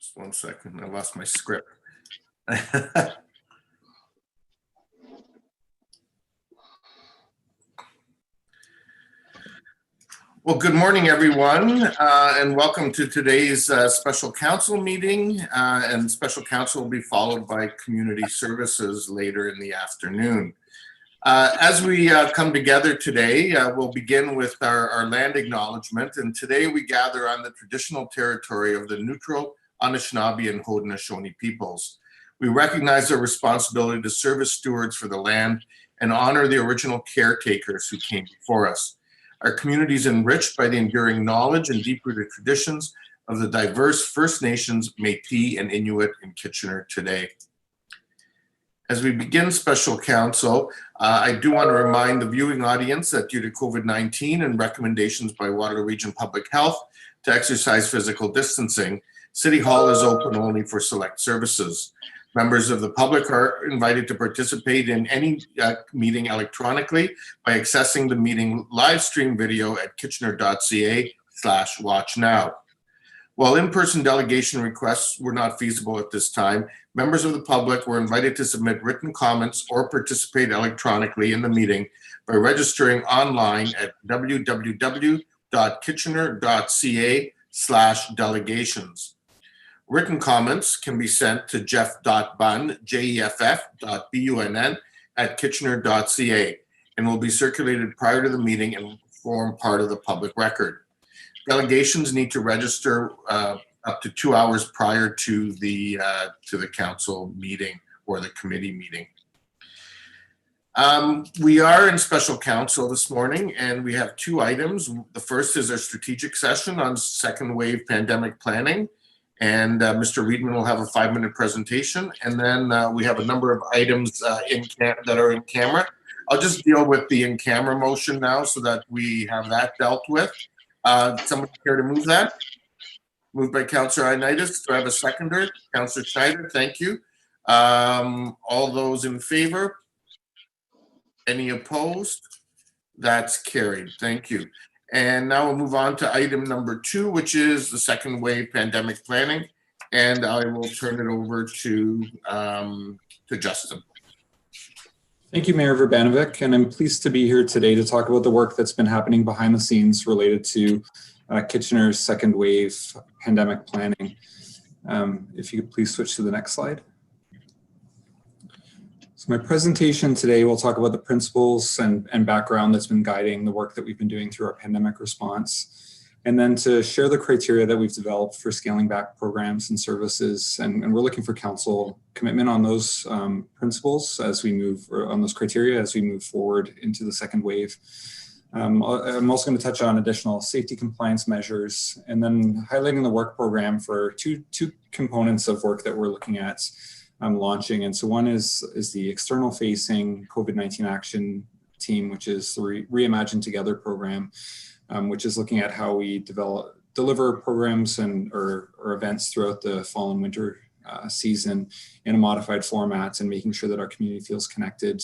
Just 1 second, I lost my script. Well, good morning, everyone, and welcome to today's special council meeting. And special council will be followed by community services later in the afternoon. As we come together today, we'll begin with our land acknowledgement. And today we gather on the traditional territory of the neutral Anishinaabe and Haudenosaunee peoples. We recognize our responsibility to serve as stewards for the land and honor the original caretakers who came before us. Our community is enriched by the enduring knowledge and deep-rooted traditions of the diverse First Nations, Métis, and Inuit in Kitchener today. As we begin special council, I do want to remind the viewing audience that due to COVID-19 and recommendations by Waterloo Region Public Health to exercise physical distancing, City Hall is open only for select services. Members of the public are invited to participate in any meeting electronically by accessing the meeting live stream video at kitchener.ca/watchnow. While in-person delegation requests were not feasible at this time, members of the public were invited to submit written comments or participate electronically in the meeting by registering online at www.kitchener.ca/delegations. Written comments can be sent to jeff.bunn, jeff.bunn@kitchener.ca, and will be circulated prior to the meeting and form part of the public record. Delegations need to register up to 2 hours prior to the council meeting or the committee meeting. We are in special council this morning, and we have two items. The first is our strategic session on second wave pandemic planning. And Mr. Weidman will have a 5-minute presentation. And then we have a number of items that are in camera. I'll just deal with the in-camera motion now so that we have that dealt with. Someone care to move that? Moved by Councillor Ioannidis. Do I have a seconder? Councillor Schneider, thank you. All those in favor? Any opposed? That's carried. Thank you. And now we'll move on to item number 2, which is the second wave pandemic planning. And I will turn it over to Justin. Thank you, Mayor Verbanovic, and I'm pleased to be here today to talk about the work that's been happening behind the scenes related to Kitchener's second wave pandemic planning. If you could please switch to the next slide. So my presentation today will talk about the principles and background that's been guiding the work that we've been doing through our pandemic response, and then to share the criteria that we've developed for scaling back programs and services. And we're looking for council commitment on those principles as we move, or on those criteria as we move forward into the second wave. I'm also going to touch on additional safety compliance measures, and then highlighting the work program for two components of work that we're looking at launching. And so one is the external facing COVID-19 action team, which is the Reimagine Together program, which is looking at how we deliver programs or events throughout the fall and winter season in a modified format, and making sure that our community feels connected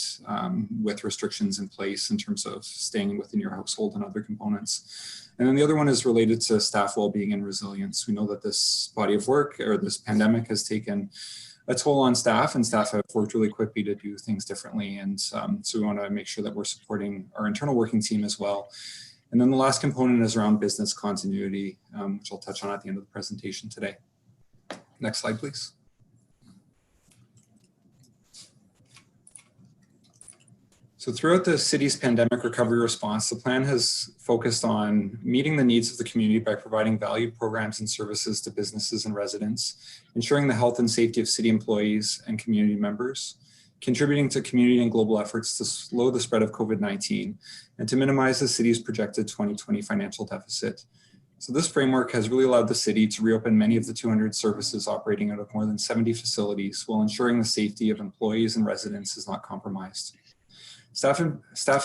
with restrictions in place in terms of staying within your household and other components. And then the other one is related to staff well-being and resilience. We know that this body of work, or this pandemic, has taken a toll on staff, and staff have worked really quickly to do things differently. And so we want to make sure that we're supporting our internal working team as well. And then the last component is around business continuity, which I'll touch on at the end of the presentation today. Next slide, please. So throughout the city's pandemic recovery response, the plan has focused on meeting the needs of the community by providing valued programs and services to businesses and residents, ensuring the health and safety of city employees and community members, contributing to community and global efforts to slow the spread of COVID-19, and to minimize the city's projected 2020 financial deficit. So this framework has really allowed the city to reopen many of the 200 services operating out of more than 70 facilities, while ensuring the safety of employees and residents is not compromised. Staff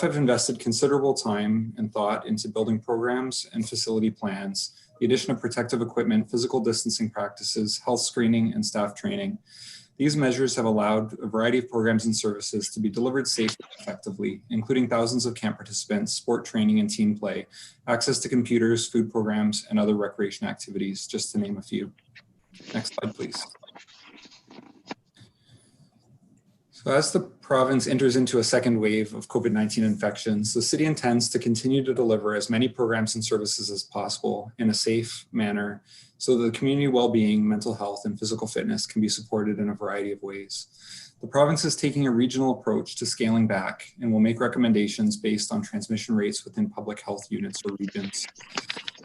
have invested considerable time and thought into building programs and facility plans, the addition of protective equipment, physical distancing practices, health screening, and staff training. These measures have allowed a variety of programs and services to be delivered safely and effectively, including thousands of camp participants, sport training and team play, access to computers, food programs, and other recreation activities, just to name a few. Next slide, please. So as the province enters into a second wave of COVID-19 infections, the city intends to continue to deliver as many programs and services as possible in a safe manner so that the community well-being, mental health, and physical fitness can be supported in a variety of ways. The province is taking a regional approach to scaling back and will make recommendations based on transmission rates within public health units or regions.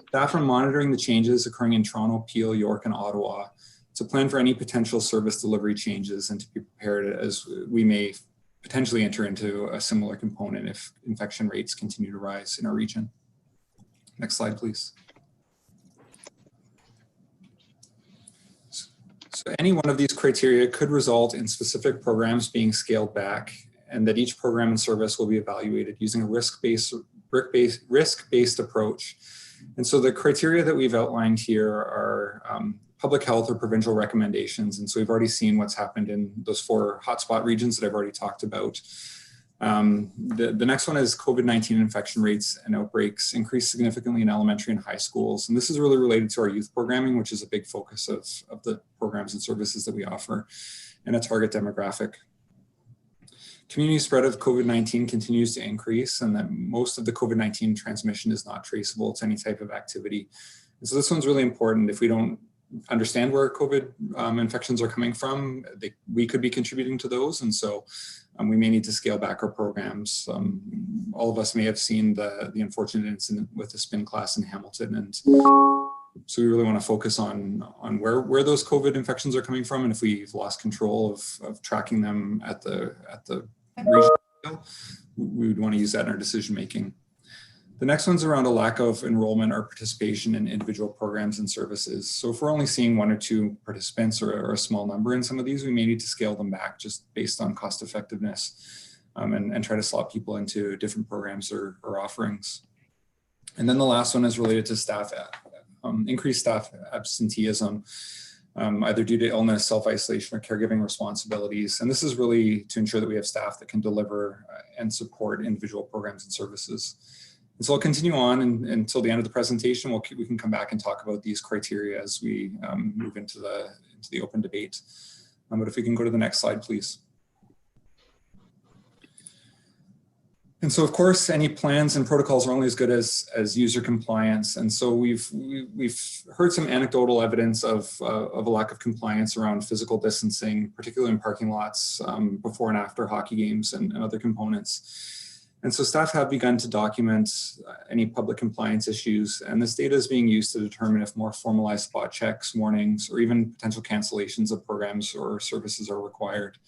Staff are monitoring the changes occurring in Toronto, Peel, York, and Ottawa to plan for any potential service delivery changes and to be prepared as we may potentially enter into a similar component if infection rates continue to rise in our region. Next slide, please. So any one of these criteria could result in specific programs being scaled back, and that each program and service will be evaluated using a risk-based approach. And so the criteria that we've outlined here are public health or provincial recommendations. And so we've already seen what's happened in those 4 hotspot regions that I've already talked about. The next one is COVID-19 infection rates and outbreaks increased significantly in elementary and high schools. And this is really related to our youth programming, which is a big focus of the programs and services that we offer and a target demographic. Community spread of COVID-19 continues to increase, and that most of the COVID-19 transmission is not traceable to any type of activity. And so this one's really important. If we don't understand where COVID infections are coming from, we could be contributing to those. And so we may need to scale back our programs. All of us may have seen the unfortunate incident with the spin class in Hamilton. And so we really want to focus on where those COVID infections are coming from. And if we've lost control of tracking them at the regional level, we would want to use that in our decision making. The next one's around a lack of enrollment or participation in individual programs and services. So if we're only seeing 1 or 2 participants or a small number in some of these, we may need to scale them back just based on cost effectiveness and try to slot people into different programs or offerings. And then the last one is related to staff, increased staff absenteeism, either due to illness, self-isolation, or caregiving responsibilities. And this is really to ensure that we have staff that can deliver and support individual programs and services. And so I'll continue on until the end of the presentation. We can come back and talk about these criteria as we move into the open debate. But if we can go to the next slide, please. And so, of course, any plans and protocols are only as good as user compliance. And so we've heard some anecdotal evidence of a lack of compliance around physical distancing, particularly in parking lots before and after hockey games and other components. And so staff have begun to document any public compliance issues, and this data is being used to determine if more formalized spot checks, warnings, or even potential cancellations of programs or services are required.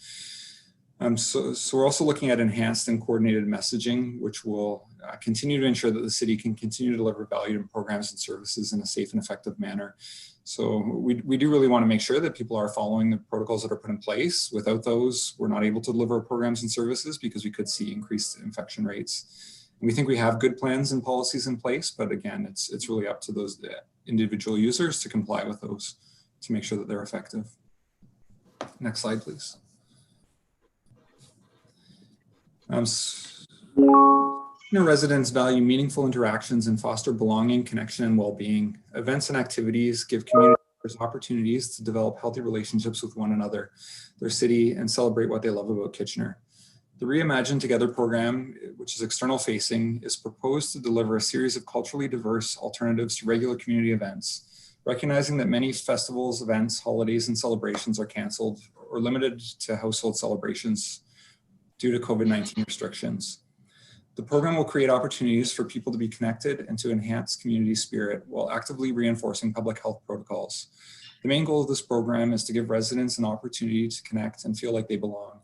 So we're also looking at enhanced and coordinated messaging, which will continue to ensure that the city can continue to deliver value in programs and services in a safe and effective manner. So we do really want to make sure that people are following the protocols that are put in place. Without those, we're not able to deliver programs and services because we could see increased infection rates. And we think we have good plans and policies in place, but again, it's really up to those individual users to comply with those to make sure that they're effective. Next slide, please. Residents value meaningful interactions and foster belonging, connection, and well-being. Events and activities give community members opportunities to develop healthy relationships with one another, their city, and celebrate what they love about Kitchener. The Reimagine Together program, which is external facing, is proposed to deliver a series of culturally diverse alternatives to regular community events, recognizing that many festivals, events, holidays, and celebrations are canceled or limited to household celebrations due to COVID-19 restrictions. The program will create opportunities for people to be connected and to enhance community spirit while actively reinforcing public health protocols. The main goal of this program is to give residents an opportunity to connect and feel like they belong.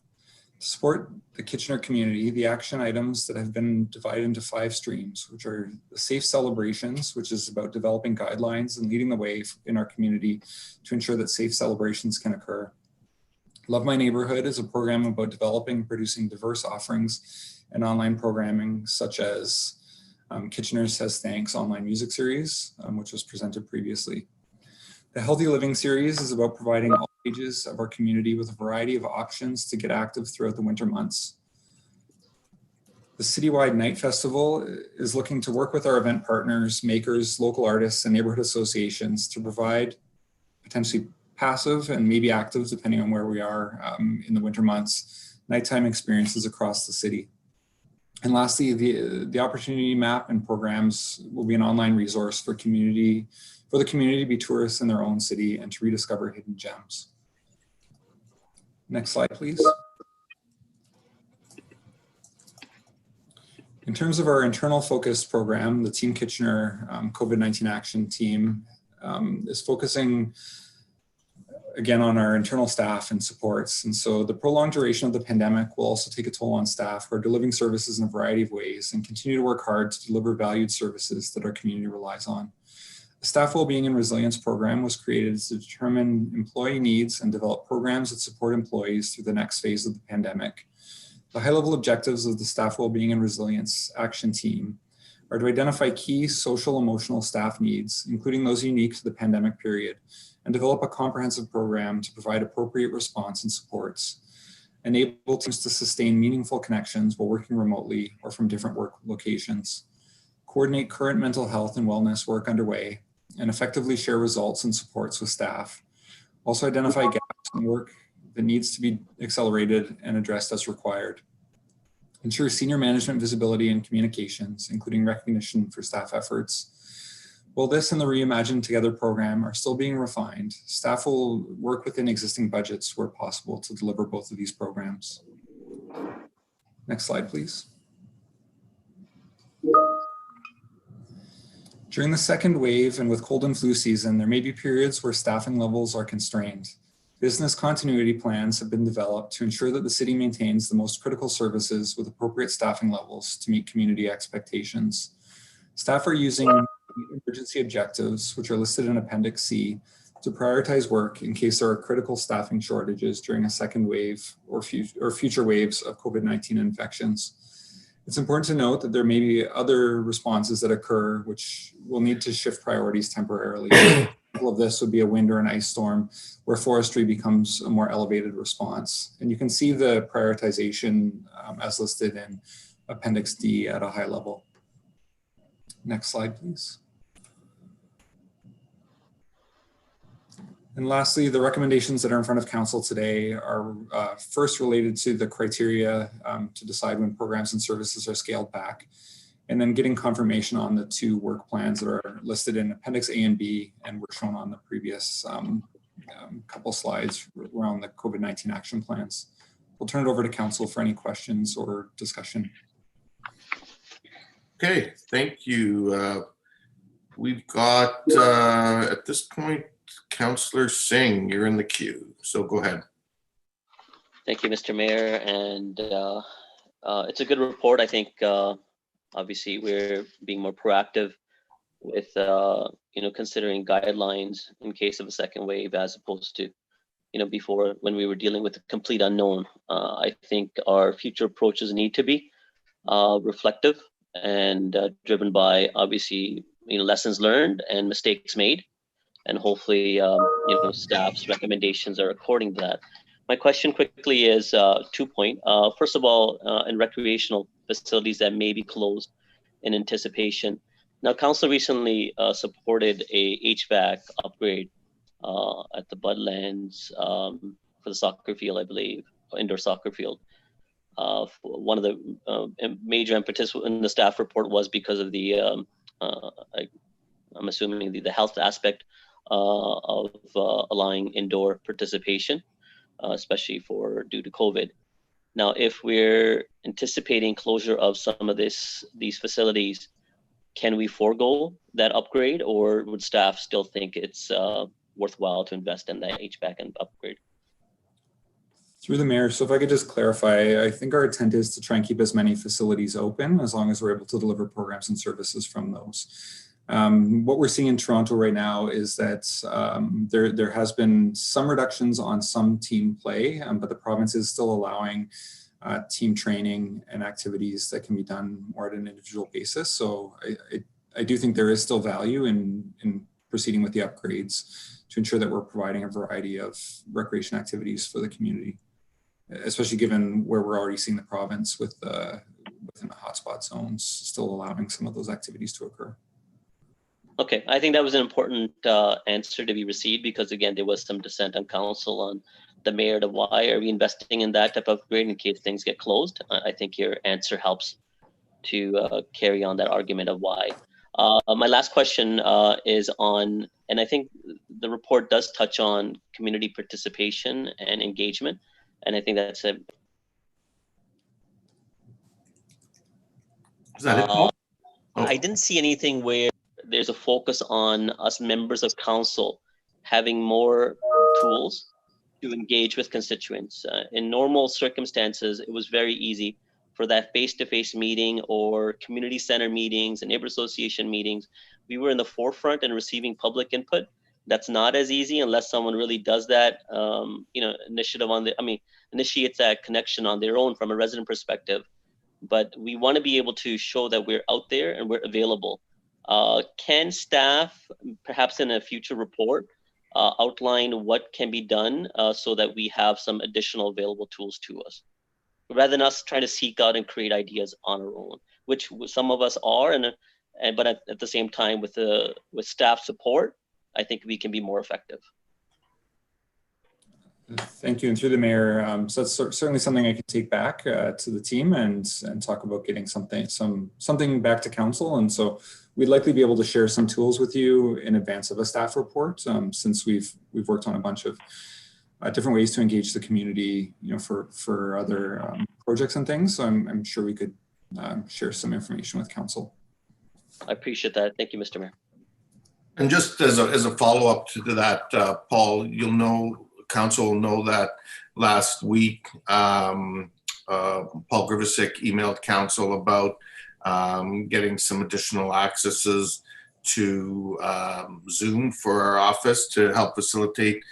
To support the Kitchener community, the action items that have been divided into 5 streams, which are the safe celebrations, which is about developing guidelines and leading the way in our community to ensure that safe celebrations can occur. Love My Neighborhood is a program about developing and producing diverse offerings and online programming, such as Kitchener Says Thanks online music series, which was presented previously. The Healthy Living series is about providing all ages of our community with a variety of options to get active throughout the winter months. The Citywide Night Festival is looking to work with our event partners, makers, local artists, and neighborhood associations to provide potentially passive and maybe active, depending on where we are in the winter months, nighttime experiences across the city. And lastly, the opportunity map and programs will be an online resource for the community to be tourists in their own city and to rediscover hidden gems. Next slide, please. In terms of our internal focus program, the Team Kitchener COVID-19 Action Team is focusing again on our internal staff and supports. And so the prolonged duration of the pandemic will also take a toll on staff who are delivering services in a variety of ways and continue to work hard to deliver valued services that our community relies on. The Staff Wellbeing and Resilience Program was created to determine employee needs and develop programs that support employees through the next phase of the pandemic. The high-level objectives of the Staff Wellbeing and Resilience Action Team are to identify key social emotional staff needs, including those unique to the pandemic period, and develop a comprehensive program to provide appropriate response and supports, enable teams to sustain meaningful connections while working remotely or from different work locations, coordinate current mental health and wellness work underway, and effectively share results and supports with staff. Also identify gaps in work that needs to be accelerated and addressed as required. Ensure senior management visibility and communications, including recognition for staff efforts. While this and the Reimagine Together program are still being refined, staff will work within existing budgets where possible to deliver both of these programs. Next slide, please. During the second wave and with cold and flu season, there may be periods where staffing levels are constrained. Business continuity plans have been developed to ensure that the city maintains the most critical services with appropriate staffing levels to meet community expectations. Staff are using emergency objectives, which are listed in Appendix C, to prioritize work in case there are critical staffing shortages during a second wave or future waves of COVID-19 infections. It's important to note that there may be other responses that occur which will need to shift priorities temporarily. Example of this would be a wind or an ice storm where forestry becomes a more elevated response. And you can see the prioritization as listed in Appendix D at a high level. Next slide, please. And lastly, the recommendations that are in front of council today are first related to the criteria to decide when programs and services are scaled back, and then getting confirmation on the two work plans that are listed in Appendix A and B and were shown on the previous couple slides around the COVID-19 action plans. We'll turn it over to council for any questions or discussion. Okay, thank you. We've got, at this point, Councillor Singh, you're in the queue, so go ahead. Thank you, Mr. Mayor, and it's a good report. I think obviously we're being more proactive with considering guidelines in case of a second wave, as opposed to before when we were dealing with the complete unknown. I think our future approaches need to be reflective and driven by obviously lessons learned and mistakes made, and hopefully staff's recommendations are according to that. My question quickly is 2-point. First of all, in recreational facilities that may be closed in anticipation. Now, council recently supported a HVAC upgrade at the Budlands for the soccer field, I believe, indoor soccer field. One of the major impetus in the staff report was because of the, I'm assuming the health aspect of allowing indoor participation, especially due to COVID. Now, if we're anticipating closure of some of these facilities, can we forego that upgrade, or would staff still think it's worthwhile to invest in that HVAC and upgrade? Through the mayor, so if I could just clarify, I think our intent is to try and keep as many facilities open as long as we're able to deliver programs and services from those. What we're seeing in Toronto right now is that there has been some reductions on some team play, but the province is still allowing team training and activities that can be done more at an individual basis. So I do think there is still value in proceeding with the upgrades to ensure that we're providing a variety of recreation activities for the community, especially given where we're already seeing the province within the hotspot zones still allowing some of those activities to occur. Okay, I think that was an important answer to be received because again, there was some dissent on council on the merit of why are we investing in that type of upgrade in case things get closed. I think your answer helps to carry on that argument of why. My last question is on, and I think the report does touch on community participation and engagement, and I think that's a. Is that it, Paul? I didn't see anything where there's a focus on us members of council having more tools to engage with constituents. In normal circumstances, it was very easy for that face-to-face meeting or community center meetings and neighbor association meetings. We were in the forefront and receiving public input. That's not as easy unless someone really does that, initiates that connection on their own from a resident perspective. But we want to be able to show that we're out there and we're available. Can staff, perhaps in a future report, outline what can be done so that we have some additional available tools to us, rather than us trying to seek out and create ideas on our own, which some of us are, but at the same time, with staff support, I think we can be more effective. Thank you, and through the mayor, so that's certainly something I can take back to the team and talk about getting something back to council. And so we'd likely be able to share some tools with you in advance of a staff report, since we've worked on a bunch of different ways to engage the community, for other projects and things. So I'm sure we could share some information with council. I appreciate that. Thank you, Mr. Mayor. And just as a follow-up to that, Paul, council will know that last week, Paul Grivasick emailed council about getting some additional accesses to Zoom for our office to help facilitate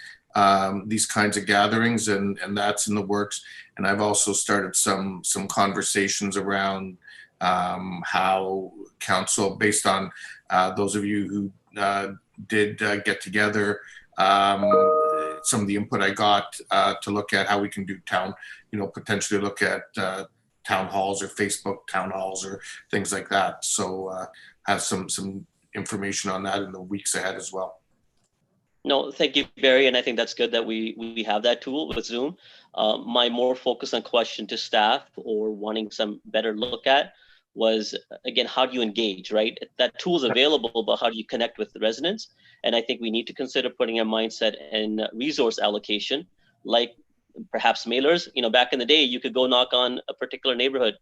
these kinds of gatherings, and that's in the works. And I've also started some conversations around how council, based on those of you who did get together, some of the input I got to look at how we can do potentially look at town halls or Facebook town halls or things like that. So have some information on that in the weeks ahead as well. No, thank you, Barry. And I think that's good that we have that tool with Zoom. My more focus on question to staff or wanting some better look at was, again, how do you engage, right? That tool is available, but how do you connect with the residents? And I think we need to consider putting a mindset and resource allocation, like perhaps mailers. Back in the day, you could go knock on a particular neighborhood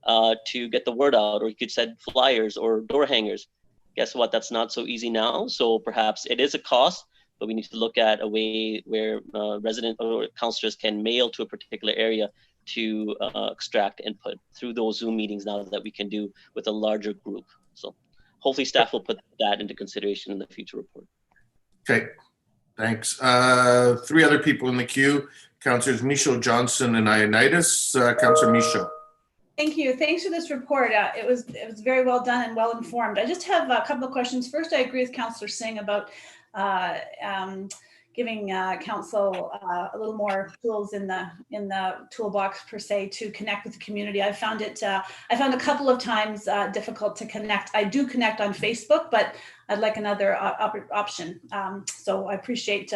to get the word out, or you could send flyers or door hangers. Guess what? That's not so easy now. So perhaps it is a cost, but we need to look at a way where resident or councillors can mail to a particular area to extract input through those Zoom meetings now that we can do with a larger group. So hopefully staff will put that into consideration in the future report. Okay, thanks. 3 other people in the queue, Councillors Michaud, Johnson, and Ioannidis. Councillor Michaud. Thank you. Thanks for this report. It was very well done and well informed. I just have a couple of questions. First, I agree with Councillor Singh about giving council a little more tools in the toolbox per se to connect with the community. I found a couple of times difficult to connect. I do connect on Facebook, but I'd like another option. So I appreciate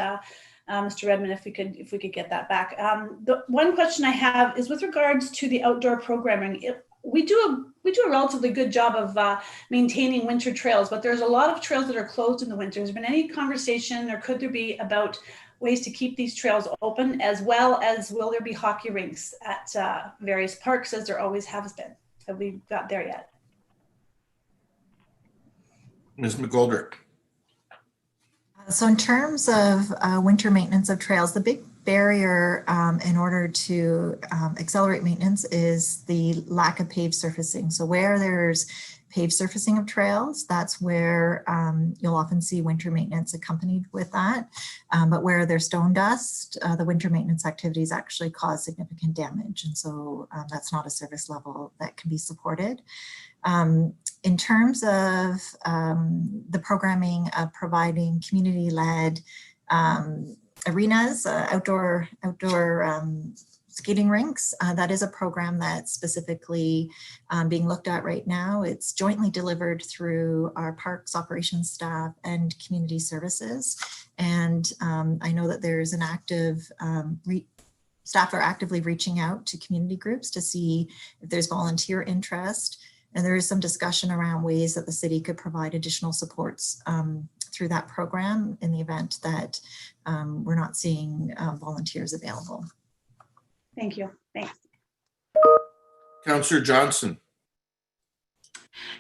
Mr. Redmond if we could get that back. The one question I have is with regards to the outdoor programming. We do a relatively good job of maintaining winter trails, but there's a lot of trails that are closed in the winter. Has there been any conversation, or could there be, about ways to keep these trails open, as well as will there be hockey rinks at various parks, as there always has been? Have we got there yet? Ms. McGoldrick. So in terms of winter maintenance of trails, the big barrier in order to accelerate maintenance is the lack of paved surfacing. So where there's paved surfacing of trails, that's where you'll often see winter maintenance accompanied with that. But where there's stone dust, the winter maintenance activities actually cause significant damage. And so that's not a service level that can be supported. In terms of the programming of providing community-led arenas, outdoor skating rinks. That is a program that's specifically being looked at right now. It's jointly delivered through our parks operations staff and community services. And I know that there's an active, staff are actively reaching out to community groups to see if there's volunteer interest. And there is some discussion around ways that the city could provide additional supports through that program in the event that we're not seeing volunteers available. Thank you. Thanks. Councillor Johnson.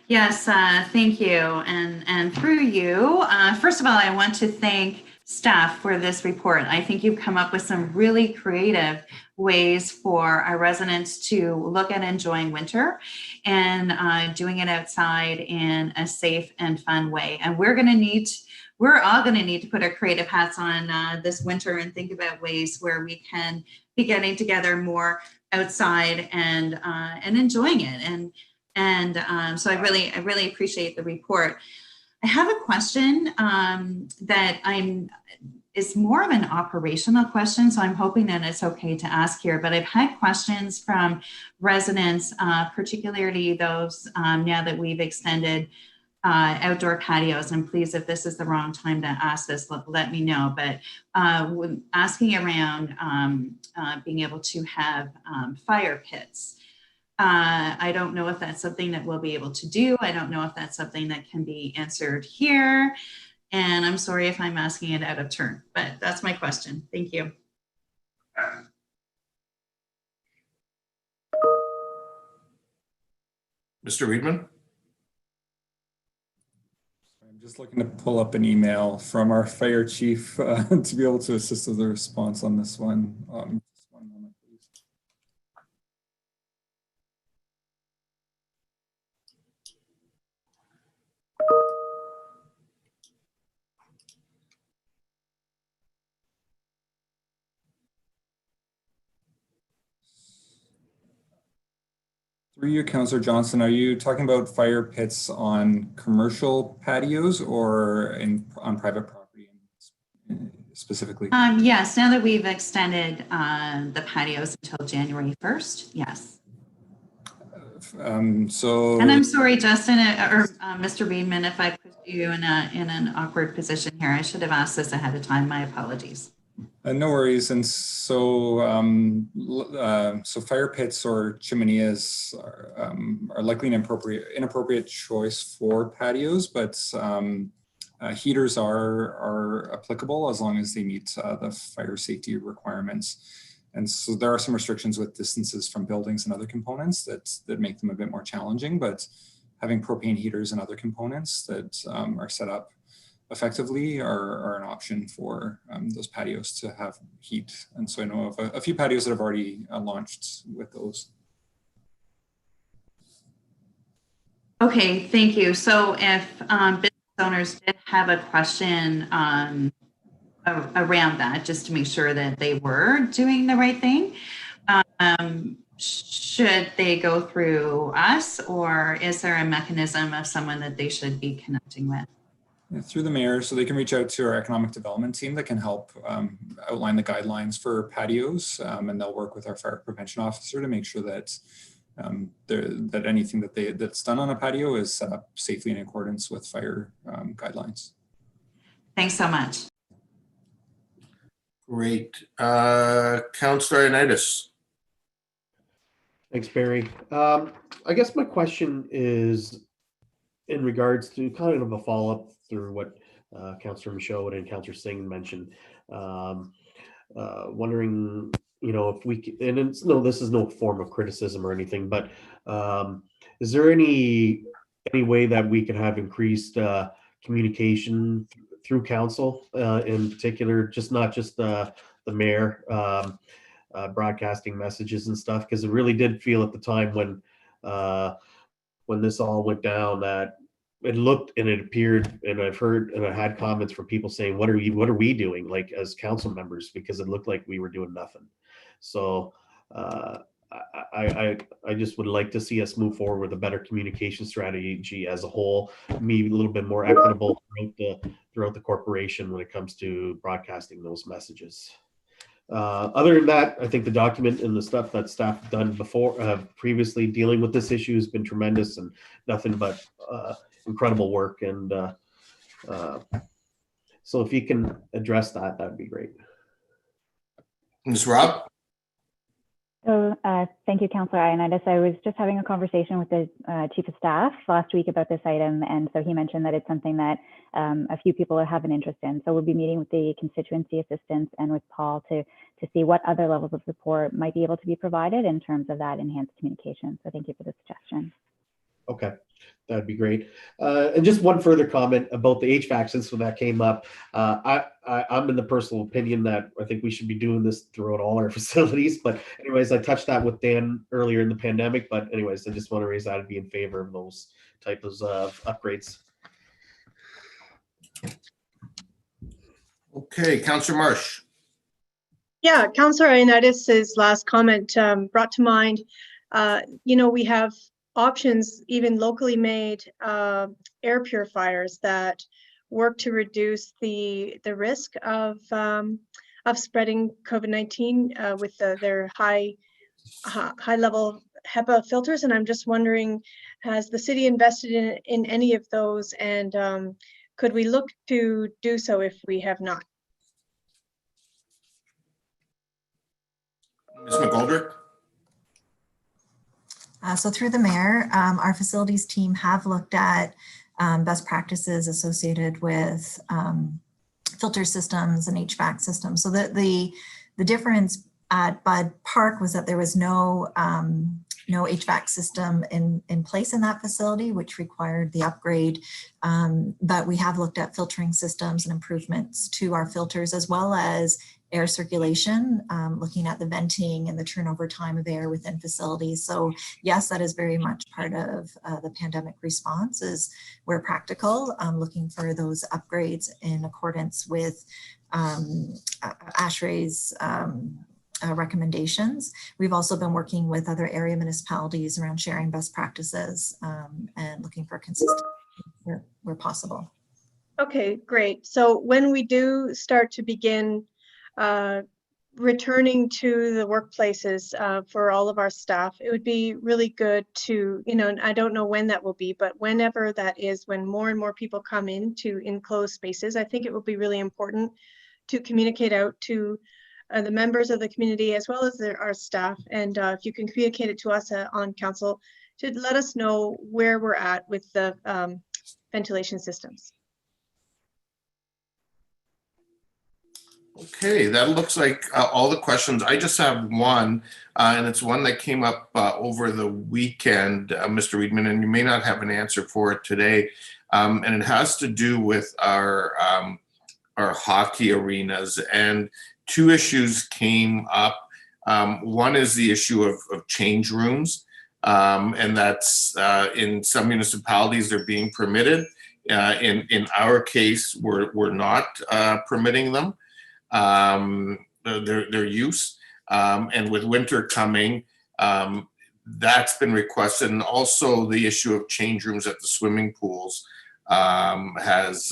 Yes, thank you. And through you, first of all, I want to thank staff for this report. I think you've come up with some really creative ways for our residents to look at enjoying winter and doing it outside in a safe and fun way. And we're all going to need to put our creative hats on this winter and think about ways where we can be getting together more outside and enjoying it. So I really appreciate the report. I have a question that is more of an operational question, so I'm hoping that it's okay to ask here, but I've had questions from residents, particularly those now that we've extended outdoor patios, and please, if this is the wrong time to ask this, let me know, but when asking around being able to have fire pits. I don't know if that's something that we'll be able to do. I don't know if that's something that can be answered here. And I'm sorry if I'm asking it out of turn, but that's my question. Thank you. Mr. Reedman. I'm just looking to pull up an email from our fire chief to be able to assist with the response on this one. Just one moment, please. Through you, Councillor Johnson, are you talking about fire pits on commercial patios or on private property specifically? Yes, now that we've extended the patios until January 1st, yes. And I'm sorry, Justin, or Mr. Reedman, if I put you in an awkward position here. I should have asked this ahead of time. My apologies. No worries. And so, so fire pits or chimeneas are likely an inappropriate choice for patios, but heaters are applicable as long as they meet the fire safety requirements. And so there are some restrictions with distances from buildings and other components that make them a bit more challenging, but having propane heaters and other components that are set up effectively are an option for those patios to have heat. And so I know of a few patios that have already launched with those. Okay, thank you. So if business owners did have a question around that, just to make sure that they were doing the right thing, should they go through us, or is there a mechanism of someone that they should be connecting with? Through the mayor, so they can reach out to our economic development team that can help outline the guidelines for patios, and they'll work with our fire prevention officer to make sure that that anything that's done on a patio is set up safely in accordance with fire guidelines. Thanks so much. Great. Councillor Ioannidis. Thanks, Barry. I guess my question is in regards to kind of a follow-up through what Councillor Michaud and Councillor Singh mentioned. Wondering, if we, and it's this is no form of criticism or anything, but is there any way that we could have increased communication through council, in particular, not just the mayor broadcasting messages and stuff? Because it really did feel at the time when this all went down that it looked and it appeared, and I've heard and I had comments from people saying, what are we doing, like, as council members, because it looked like we were doing nothing. So I just would like to see us move forward with a better communication strategy as a whole, maybe a little bit more equitable throughout the corporation when it comes to broadcasting those messages. Other than that, I think the document and the stuff that staff have done before, previously dealing with this issue has been tremendous and nothing but incredible work. And so if you can address that, that'd be great. Ms. Robb? So thank you, Councillor Ioannidis. I was just having a conversation with the Chief of Staff last week about this item, and so he mentioned that it's something that a few people have an interest in. So we'll be meeting with the constituency assistants and with Paul to see what other levels of support might be able to be provided in terms of that enhanced communication. So thank you for the suggestion. Okay, that'd be great. And just one further comment about the HVAC, since when that came up. I'm in the personal opinion that I think we should be doing this throughout all our facilities. But anyways, I touched that with Dan earlier in the pandemic. But anyways, I just want to raise that and be in favor of those types of upgrades. Okay, Councillor Marsh. Yeah, Councillor Ioannidis's last comment brought to mind, we have options, even locally made air purifiers that work to reduce the risk of spreading COVID-19 with their high level HEPA filters. And I'm just wondering, has the city invested in any of those, and could we look to do so if we have not? Ms. McGoldrick? So through the mayor, our facilities team have looked at best practices associated with filter systems and HVAC systems. So the difference at Bud Park was that there was no HVAC system in place in that facility, which required the upgrade. But we have looked at filtering systems and improvements to our filters, as well as air circulation, looking at the venting and the turnover time of air within facilities. So yes, that is very much part of the pandemic response, is where practical, looking for those upgrades in accordance with ASHRAE's recommendations. We've also been working with other area municipalities around sharing best practices and looking for consistency where possible. Okay, great. So when we do start to begin returning to the workplaces for all of our staff, it would be really good to, and I don't know when that will be, but whenever that is, when more and more people come into enclosed spaces, I think it will be really important to communicate out to the members of the community as well as our staff. And if you can communicate it to us on council, to let us know where we're at with the ventilation systems. Okay, that looks like all the questions. I just have one, and it's one that came up over the weekend, Mr. Weidman, and you may not have an answer for it today. And it has to do with our hockey arenas. And two issues came up. One is the issue of change rooms, and that's in some municipalities they're being permitted. In our case, we're not permitting them. Their use, and with winter coming, that's been requested, and also the issue of change rooms at the swimming pools has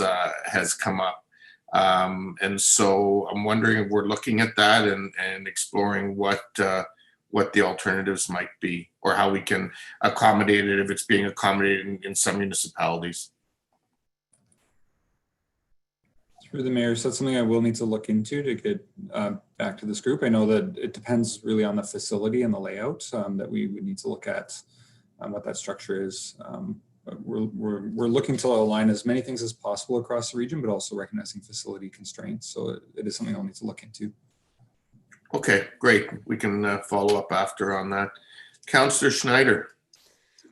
come up, and so I'm wondering if we're looking at that and exploring what the alternatives might be, or how we can accommodate it if it's being accommodated in some municipalities. Through the mayor, so that's something I will need to look into to get back to this group. I know that it depends really on the facility and the layout that we would need to look at what that structure is. But we're looking to align as many things as possible across the region, but also recognizing facility constraints. So it is something I'll need to look into. Okay, great. We can follow up after on that. Councillor Schneider.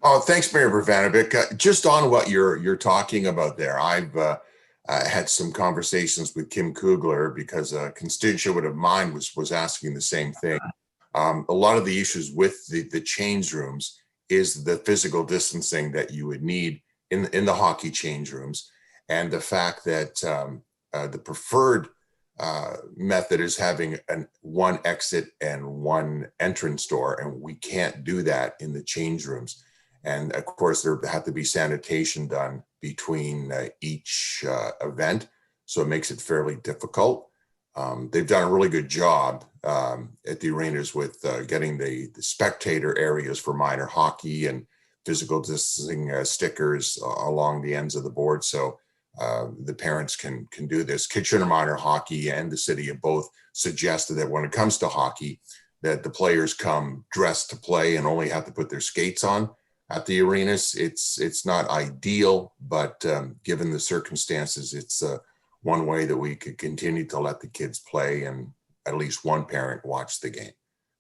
Oh, thanks, Mayor Bravanovic. Just on what you're talking about there, I've had some conversations with Kim Kugler because a constituent of mine was asking the same thing. A lot of the issues with the change rooms is the physical distancing that you would need in the hockey change rooms, and the fact that the preferred method is having one exit and one entrance door, and we can't do that in the change rooms. And of course, there have to be sanitation done between each event. So it makes it fairly difficult. They've done a really good job at the arenas with getting the spectator areas for minor hockey and physical distancing stickers along the ends of the board. So the parents can do this. Kitchener Minor Hockey and the city have both suggested that when it comes to hockey, that the players come dressed to play and only have to put their skates on at the arenas. It's not ideal, but given the circumstances, it's one way that we could continue to let the kids play and at least one parent watch the game.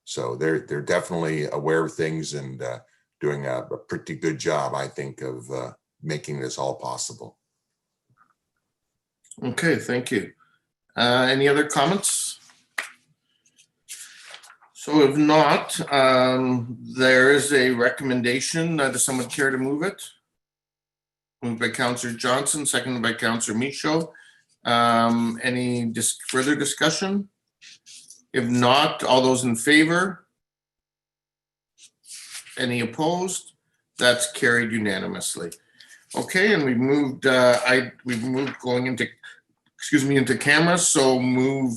So they're definitely aware of things and doing a pretty good job, I think, of making this all possible. Okay, thank you. Any other comments? So if not, there is a recommendation. Does someone care to move it? Moved by Councillor Johnson, seconded by Councillor Michaud. Any further discussion? If not, all those in favor? Any opposed? That's carried unanimously. Okay, and we've moved going into, into cameras. So move